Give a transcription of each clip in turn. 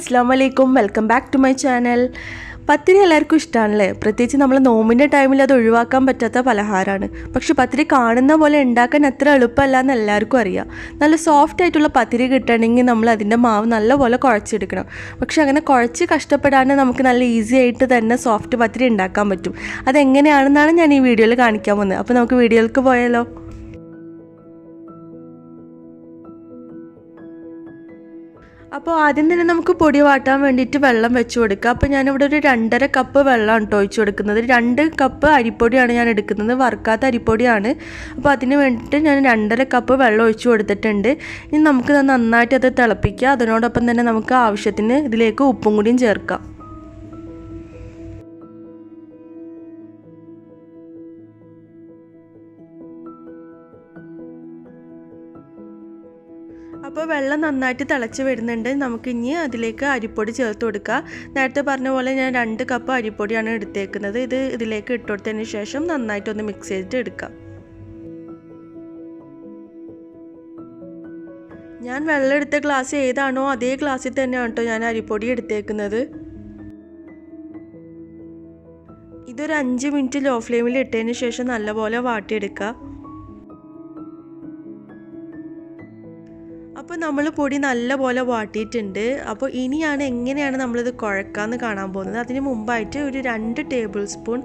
Assalamualaikum, welcome back to my channel. പത്തിരി എല്ലാവർക്കും ഇഷ്ടമാണല്ലേ? പ്രത്യേകിച്ച് നമ്മൾ നോമ്പിൻ്റെ ടൈമിൽ അത് ഒഴിവാക്കാൻ പറ്റാത്ത പലഹാരമാണ്. പക്ഷെ പത്തിരി കാണുന്ന പോലെ ഉണ്ടാക്കാൻ അത്ര എളുപ്പമല്ല എന്ന് എല്ലാവർക്കും അറിയാം. നല്ല സോഫ്റ്റ് ആയിട്ടുള്ള പത്തിരി കിട്ടണമെങ്കിൽ നമ്മൾ അതിൻ്റെ മാവ് നല്ലപോലെ കുഴച്ചെടുക്കണം. പക്ഷെ അങ്ങനെ കുഴച്ച് കഷ്ടപ്പെടാണ്ട് നമുക്ക് നല്ല ഈസി ആയിട്ട് തന്നെ സോഫ്റ്റ് പത്തിരി ഉണ്ടാക്കാൻ പറ്റും. അതെങ്ങനെയാണെന്നാണ് ഞാൻ ഈ വീഡിയോയിൽ കാണിക്കാൻ പോകുന്നത്. അപ്പോൾ നമുക്ക് വീഡിയോയിലേക്ക് പോയാലോ? അപ്പോൾ ആദ്യം തന്നെ നമുക്ക് പൊടി വാട്ടാൻ വേണ്ടിയിട്ട് വെള്ളം വെച്ച് കൊടുക്കുക. അപ്പോൾ ഞാനിവിടെ ഒരു 2.5 കപ്പ് വെള്ളമാണ് കേട്ടോ ഒഴിച്ച് കൊടുക്കുന്നത്. 2 കപ്പ് അരിപ്പൊടിയാണ് ഞാൻ എടുക്കുന്നത്, വറുക്കാത്ത അരിപ്പൊടിയാണ്. അപ്പോൾ അതിന് വേണ്ടിയിട്ട് ഞാൻ 2.5 കപ്പ് വെള്ളം ഒഴിച്ച് കൊടുത്തിട്ടുണ്ട്. ഇനി നമുക്ക് നന്നായിട്ട് അത് തിളപ്പിക്കുക. അതിനോടൊപ്പം തന്നെ നമുക്ക് ആവശ്യത്തിന് ഇതിലേക്ക് ഉപ്പും കൂടിയും ചേർക്കാം. അപ്പോൾ വെള്ളം നന്നായിട്ട് തിളച്ച് വരുന്നുണ്ട്. നമുക്കിനി അതിലേക്ക് അരിപ്പൊടി ചേർത്ത് കൊടുക്കുക. നേരത്തെ പറഞ്ഞ പോലെ ഞാൻ 2 കപ്പ് അരിപ്പൊടിയാണ് എടുത്തേക്കുന്നത്. ഇതിലേക്ക് ഇട്ട് കൊടുത്തതിന് ശേഷം നന്നായിട്ടൊന്ന് മിക്സ് ചെയ്തിട്ട് എടുക്കാം. ഞാൻ വെള്ളം എടുത്ത ഗ്ലാസ് ഏതാണോ അതേ ഗ്ലാസ്സിൽ തന്നെയാണ് കേട്ടോ ഞാൻ അരിപ്പൊടി എടുത്തേക്കുന്നത്. ഇതൊരു 5 മിനിറ്റ് ലോ ഫ്ലെയിമിൽ ഇട്ടതിന് ശേഷം നല്ലപോലെ വാട്ടിയെടുക്കുക. അപ്പോൾ നമ്മൾ പൊടി നല്ലപോലെ വാട്ടിയിട്ടുണ്ട്. അപ്പോൾ ഇനിയാണ് എങ്ങനെയാണ് നമ്മളിത് കുഴക്കാമെന്ന് കാണാൻ പോകുന്നത്. അതിന് മുമ്പായിട്ട് ഒരു 2 ടേബിൾ സ്പൂൺ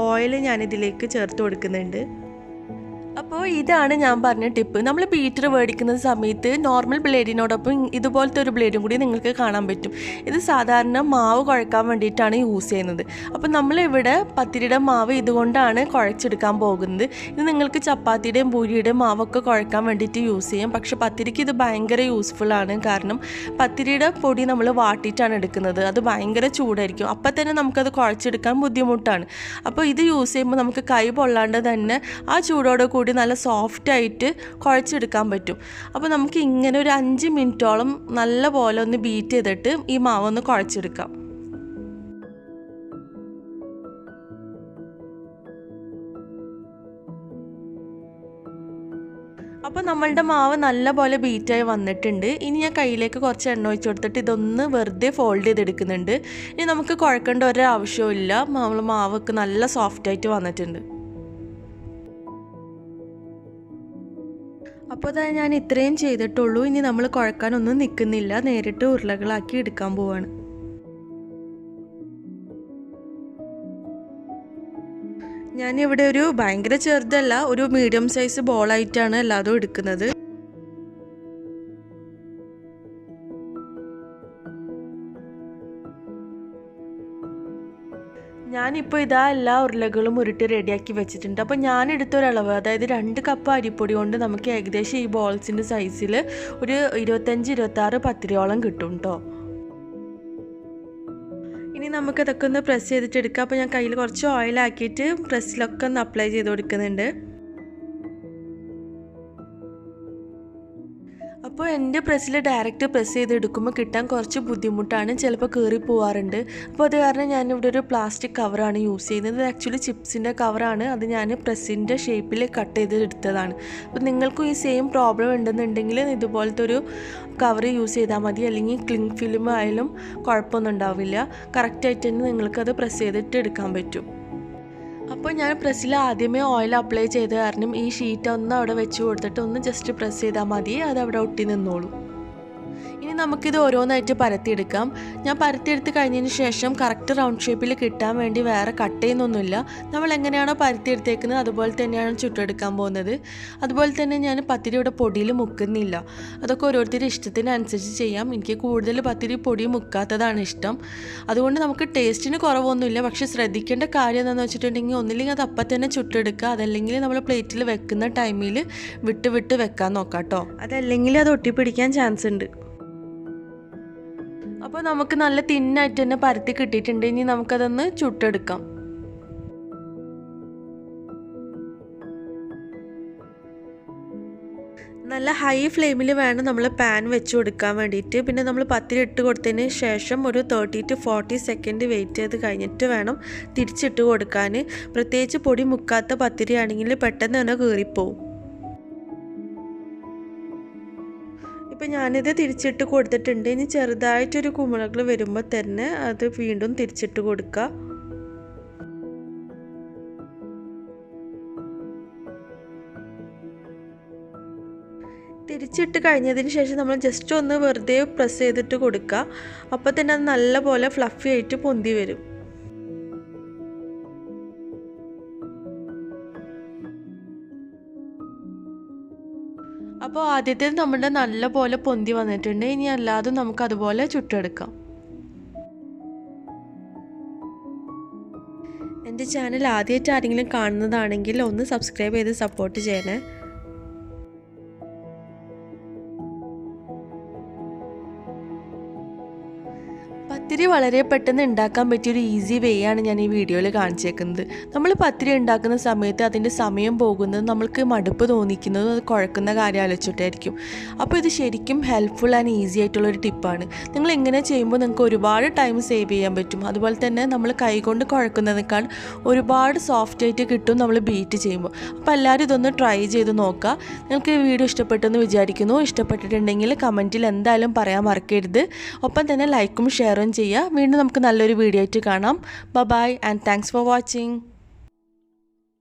ഓയിൽ ഞാനിതിലേക്ക് ചേർത്ത് കൊടുക്കുന്നുണ്ട്. അപ്പോൾ ഇതാണ് ഞാൻ പറഞ്ഞ ടിപ്പ്. നമ്മൾ ബീറ്റർ മേടിക്കുന്ന സമയത്ത് നോർമൽ ബ്ലേഡിനോടൊപ്പം ഇതുപോലത്തെ ഒരു ബ്ലേഡും കൂടി നിങ്ങൾക്ക് കാണാൻ പറ്റും. ഇത് സാധാരണ മാവ് കുഴക്കാൻ വേണ്ടിയിട്ടാണ് യൂസ് ചെയ്യുന്നത്. അപ്പോൾ നമ്മളിവിടെ പത്തിരിയുടെ മാവ് ഇതുകൊണ്ടാണ് കുഴച്ചെടുക്കാൻ പോകുന്നത്. ഇത് നിങ്ങൾക്ക് ചപ്പാത്തിയുടെയും പൂരിയുടെയും മാവൊക്കെ കുഴക്കാൻ വേണ്ടിയിട്ട് യൂസ് ചെയ്യാം. പക്ഷെ പത്തിരിക്ക് ഇത് ഭയങ്കര യൂസ്ഫുള്ളാണ്. കാരണം പത്തിരിയുടെ പൊടി നമ്മൾ വാട്ടിയിട്ടാണ് എടുക്കുന്നത്. അത് ഭയങ്കര ചൂടായിരിക്കും. അപ്പം തന്നെ നമുക്കത് കുഴച്ചെടുക്കാൻ ബുദ്ധിമുട്ടാണ്. അപ്പോൾ ഇത് യൂസ് ചെയ്യുമ്പോൾ നമുക്ക് കൈ പൊള്ളാണ്ട് തന്നെ ആ ചൂടോടെ കൂടി നല്ല സോഫ്റ്റ് ആയിട്ട് കുഴച്ചെടുക്കാൻ പറ്റും. അപ്പോൾ നമുക്ക് ഇങ്ങനെ ഒരു 5 മിനിറ്റോളം നല്ല പോലെ ഒന്ന് ബീറ്റ് ചെയ്തിട്ട് ഈ മാവൊന്ന് കുഴച്ചെടുക്കാം. അപ്പോൾ നമ്മളുടെ മാവ് നല്ലപോലെ ബീറ്റായി വന്നിട്ടുണ്ട്. ഇനി ഞാൻ കയ്യിലേക്ക് കുറച്ച് എണ്ണ ഒഴിച്ച് കൊടുത്തിട്ട് ഇതൊന്ന് വെറുതെ ഫോൾഡ് ചെയ്തെടുക്കുന്നുണ്ട്. ഇനി നമുക്ക് കുഴക്കേണ്ട ഒരാവശ്യമില്ല. മാവൊക്കെ നല്ല സോഫ്റ്റായിട്ട് വന്നിട്ടുണ്ട്. അപ്പോൾ അതായത് ഞാൻ ഇത്രയും ചെയ്തിട്ടുള്ളൂ. ഇനി നമ്മൾ കുഴക്കാനൊന്നും നിൽക്കുന്നില്ല, നേരിട്ട് ഉരുളകളാക്കി എടുക്കാൻ പോവാണ്. ഞാനിവിടെ ഒരു ഭയങ്കര ചെറുതല്ല, ഒരു മീഡിയം സൈസ് ബോളായിട്ടാണ് എല്ലാതും എടുക്കുന്നത്. ഞാനിപ്പോൾ ഇതാ എല്ലാ ഉരുളകളും ഉരുട്ടി റെഡിയാക്കി വെച്ചിട്ടുണ്ട്. അപ്പോൾ ഞാനെടുത്തൊരളവ്, അതായത് 2 കപ്പ് അരിപ്പൊടി കൊണ്ട് നമുക്ക് ഏകദേശം ഈ ബോൾസിൻ്റെ സൈസിൽ ഒരു 25-26 പത്തിരിയോളം കിട്ടും കേട്ടോ. ഇനി നമുക്കതൊക്കെ ഒന്ന് പ്രസ് ചെയ്തിട്ടെടുക്കാം. അപ്പോൾ ഞാൻ കയ്യിൽ കുറച്ച് ഓയിലാക്കിയിട്ട് പ്രസ്സിലൊക്കെ ഒന്ന് അപ്ലൈ ചെയ്ത് കൊടുക്കുന്നുണ്ട്. അപ്പോൾ എൻ്റെ പ്രസ്സിൽ ഡയറക്റ്റ് പ്രസ് ചെയ്തെടുക്കുമ്പോൾ കിട്ടാൻ കുറച്ച് ബുദ്ധിമുട്ടാണ്, ചിലപ്പോൾ കീറി പോവാറുണ്ട്. അപ്പോൾ അത് കാരണം ഞാനിവിടെ ഒരു പ്ലാസ്റ്റിക് കവറാണ് യൂസ് ചെയ്യുന്നത്. ഇത് ആക്ച്വലി ചിപ്സിൻ്റെ കവറാണ്. അത് ഞാൻ പ്രസ്സിൻ്റെ ഷേപ്പിൽ കട്ട് ചെയ്ത് എടുത്തതാണ്. അപ്പോൾ നിങ്ങൾക്കും ഈ സെയിം പ്രോബ്ലം ഉണ്ടെന്നുണ്ടെങ്കിൽ ഇതുപോലത്തെ ഒരു കവർ യൂസ് ചെയ്താൽ മതി. അല്ലെങ്കിൽ ക്ലിങ് ഫിലിം ആയാലും കുഴപ്പമൊന്നും ഉണ്ടാവില്ല. കറക്റ്റായിട്ട് തന്നെ നിങ്ങൾക്കത് പ്രസ് ചെയ്തിട്ട് എടുക്കാൻ പറ്റും. അപ്പോൾ ഞാൻ പ്രസ്സിൽ ആദ്യമേ ഓയിൽ അപ്ലൈ ചെയ്ത കാരണം ഈ ഷീറ്റ് ഒന്ന് അവിടെ വെച്ച് കൊടുത്തിട്ട് ഒന്ന് ജസ്റ്റ് പ്രസ് ചെയ്താൽ മതി, അത് അവിടെ ഒട്ടി നിന്നോളൂ. ഇനി നമുക്കിത് ഓരോന്നായിട്ട് പരത്തിയെടുക്കാം. ഞാൻ പരത്തിയെടുത്ത് കഴിഞ്ഞതിന് ശേഷം കറക്റ്റ് റൗണ്ട് ഷേപ്പിൽ കിട്ടാൻ വേണ്ടി വേറെ കട്ട് ചെയ്യുന്നൊന്നുമില്ല. നമ്മൾ എങ്ങനെയാണോ പരത്തിയെടുത്തേക്കുന്നത് അതുപോലെ തന്നെയാണ് ചുട്ടെടുക്കാൻ പോകുന്നത്. അതുപോലെ തന്നെ ഞാൻ പത്തിരിയുടെ പൊടിയിൽ മുക്കുന്നില്ല. അതൊക്കെ ഓരോരുത്തരുടെ ഇഷ്ടത്തിനനുസരിച്ച് ചെയ്യാം. എനിക്ക് കൂടുതൽ പത്തിരി പൊടി മുക്കാത്തതാണ് ഇഷ്ടം. അതുകൊണ്ട് നമുക്ക് ടേസ്റ്റിന് കുറവൊന്നുമില്ല. പക്ഷെ ശ്രദ്ധിക്കേണ്ട കാര്യം എന്താണെന്ന് വെച്ചിട്ടുണ്ടെങ്കിൽ ഒന്നില്ലെങ്കിൽ അത് അപ്പം തന്നെ ചുട്ടെടുക്കുക, അതല്ലെങ്കിൽ നമ്മൾ പ്ലേറ്റിൽ വെക്കുന്ന ടൈമിൽ വിട്ട് വെക്കാൻ നോക്കാം കേട്ടോ. അതല്ലെങ്കിൽ അത് ഒട്ടിപ്പിടിക്കാൻ ചാൻസ് ഉണ്ട്. അപ്പോൾ നമുക്ക് നല്ല തിന്നായിട്ട് തന്നെ പരത്തി കിട്ടിയിട്ടുണ്ട്. ഇനി നമുക്കതൊന്ന് ചുട്ടെടുക്കാം. നല്ല ഹൈ ഫ്ലെയിമിൽ വേണം നമ്മൾ പാൻ വെച്ച് കൊടുക്കാൻ വേണ്ടിയിട്ട്. പിന്നെ നമ്മൾ പത്തിരി ഇട്ട് കൊടുത്തതിന് ശേഷം ഒരു 30-40 സെക്കൻഡ് വെയിറ്റ് ചെയ്ത് കഴിഞ്ഞിട്ട് വേണം തിരിച്ചിട്ട് കൊടുക്കാൻ. പ്രത്യേകിച്ച് പൊടി മുക്കാത്ത പത്തിരി ആണെങ്കിൽ പെട്ടെന്ന് തന്നെ കീറിപ്പോവും. ഇപ്പോൾ ഞാനിത് തിരിച്ചിട്ട് കൊടുത്തിട്ടുണ്ട്. ഇനി ചെറുതായിട്ടൊരു കുമിളകൾ വരുമ്പോൾ തന്നെ അത് വീണ്ടും തിരിച്ചിട്ട് കൊടുക്കുക. തിരിച്ചിട്ട് കഴിഞ്ഞതിന് ശേഷം നമ്മൾ ജസ്റ്റ് ഒന്ന് വെറുതെ പ്രസ് ചെയ്തിട്ട് കൊടുക്കുക. അപ്പോൾ തന്നെ അത് നല്ലപോലെ ഫ്ലഫി ആയിട്ട് പൊന്തി വരും. അപ്പോൾ ആദ്യത്തേത് നമ്മുടെ നല്ലപോലെ പൊന്തി വന്നിട്ടുണ്ട്. ഇനി അല്ലാതെ നമുക്ക് അതുപോലെ ചുട്ടെടുക്കാം. എൻ്റെ ചാനൽ ആദ്യമായിട്ട് ആരെങ്കിലും കാണുന്നതാണെങ്കിൽ ഒന്ന് സബ്സ്ക്രൈബ് ചെയ്ത് സപ്പോർട്ട് ചെയ്യണേ. പത്തിരി വളരെ പെട്ടെന്ന് ഉണ്ടാക്കാൻ പറ്റിയൊരു ഈസി വേ ആണ് ഞാൻ ഈ വീഡിയോയിൽ കാണിച്ചേക്കുന്നത്. നമ്മൾ പത്തിരി ഉണ്ടാക്കുന്ന സമയത്ത് അതിൻ്റെ സമയം പോകുന്നത് നമ്മൾക്ക് മടുപ്പ് തോന്നിക്കുന്നതും അത് കുഴക്കുന്ന കാര്യം ആലോചിച്ചിട്ടായിരിക്കും. അപ്പോൾ ഇത് ശരിക്കും ഹെൽപ്ഫുൾ ആൻഡ് ഈസി ആയിട്ടുള്ളൊരു ടിപ്പാണ്. നിങ്ങൾ ഇങ്ങനെ ചെയ്യുമ്പോൾ നിങ്ങൾക്ക് ഒരുപാട് ടൈം സേവ് ചെയ്യാൻ പറ്റും. അതുപോലെ തന്നെ നമ്മൾ കൈകൊണ്ട് കുഴക്കുന്നതിനേക്കാൾ ഒരുപാട് സോഫ്റ്റ് ആയിട്ട് കിട്ടും നമ്മൾ ബീറ്റ് ചെയ്യുമ്പോൾ. അപ്പോൾ എല്ലാവരും ഇതൊന്ന് ട്രൈ ചെയ്ത് നോക്കുക. നിങ്ങൾക്ക് ഈ വീഡിയോ ഇഷ്ടപ്പെട്ടെന്ന് വിചാരിക്കുന്നു. ഇഷ്ടപ്പെട്ടിട്ടുണ്ടെങ്കിൽ കമൻറ്റിൽ എന്തായാലും പറയാൻ മറക്കരുത്. ഒപ്പം തന്നെ ലൈക്കും ഷെയറും ചെയ്യുക. വീണ്ടും നമുക്ക് നല്ലൊരു വീഡിയോ ആയിട്ട് കാണാം. Bye and thanks for watching.